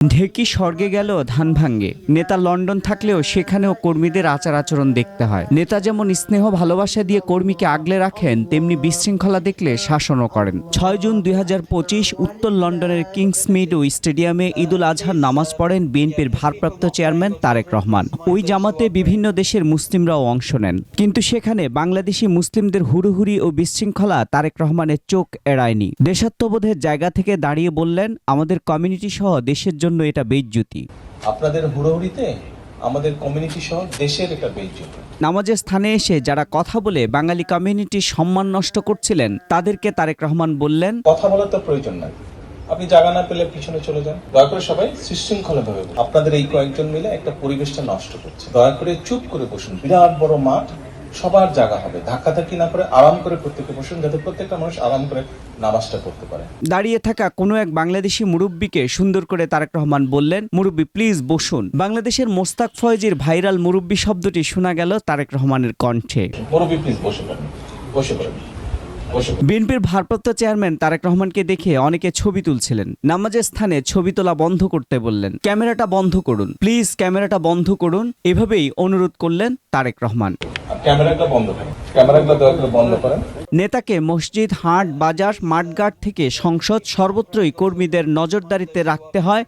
ঢেকি স্বর্গে গেল ধান ভাঙ্গে। নেতা লন্ডন থাকলেও সেখানেও কর্মীদের আচার আচরণ দেখতে হয়। নেতা যেমন স্নেহ ভালোবাসা দিয়ে কর্মীকে আগলে রাখেন, তেমনি বিশৃঙ্খলা দেখলে শাসনও করেন। 6 জুন 2025 উত্তর লন্ডনের কিংসমিড স্টেডিয়ামে ঈদুল আজহার নামাজ পড়েন বিএনপির ভারপ্রাপ্ত চেয়ারম্যান তারেক রহমান। ওই জামাতে বিভিন্ন দেশের মুসলিমরাও অংশ নেন, কিন্তু সেখানে বাংলাদেশি মুসলিমদের হুড়োহুড়ি ও বিশৃঙ্খলা তারেক রহমানের চোখ এড়ায়নি। দেশাত্মবোধের জায়গা থেকে দাঁড়িয়ে বললেন, আমাদের কমিউনিটি সহ দেশের জন্য এটা বেইজ্জতি। আপনাদের হুড়োহুড়িতে আমাদের কমিউনিটি সহ দেশের একটা বেইজ্জতি। নামাজের স্থানে এসে যারা কথা বলে বাঙালি কমিউনিটির সম্মান নষ্ট করছিলেন, তাদেরকে তারেক রহমান বললেন, কথা বলার তো প্রয়োজন নাই, আপনি জায়গা না পেলে পিছনে চলে যান। দয়া করে সবাই সুশৃঙ্খলা ভাবে আপনাদের এই কয়েকজন মিলে একটা পরিবেশটা নষ্ট করছে। দয়া করে চুপ করে বসুন। বিরাট বড় মাঠ, সবার জায়গা হবে, ধাক্কাধাক্কি না করে আরাম করে প্রত্যেকে বসুন, যাতে প্রত্যেকটা মানুষ আরাম করে নামাজটা করতে পারে। দাঁড়িয়ে থাকা কোনো এক বাংলাদেশি মুরব্বীকে সুন্দর করে তারেক রহমান বললেন, মুরব্বী প্লিজ বসুন। বাংলাদেশের মোস্তাক ফয়েজির ভাইরাল মুরব্বী শব্দটি শোনা গেল তারেক রহমানের কণ্ঠে। মুরব্বী প্লিজ বসে পড়েন, বসে পড়েন। বিএনপির ভারপ্রাপ্ত চেয়ারম্যান তারেক রহমানকে দেখে অনেকে ছবি তুলছিলেন। নামাজের স্থানে ছবি তোলা বন্ধ করতে বললেন। ক্যামেরাটা বন্ধ করুন, প্লিজ ক্যামেরাটা বন্ধ করুন, এভাবেই অনুরোধ করলেন তারেক রহমান। ক্যামেরাটা বন্ধ করেন, ক্যামেরাটা দয়া করে বন্ধ করেন। নেতাকে মসজিদ, হাট, বাজার, মাঠঘাট থেকে সংসদ সর্বত্রই কর্মীদের নজরদারিতে রাখতে হয়,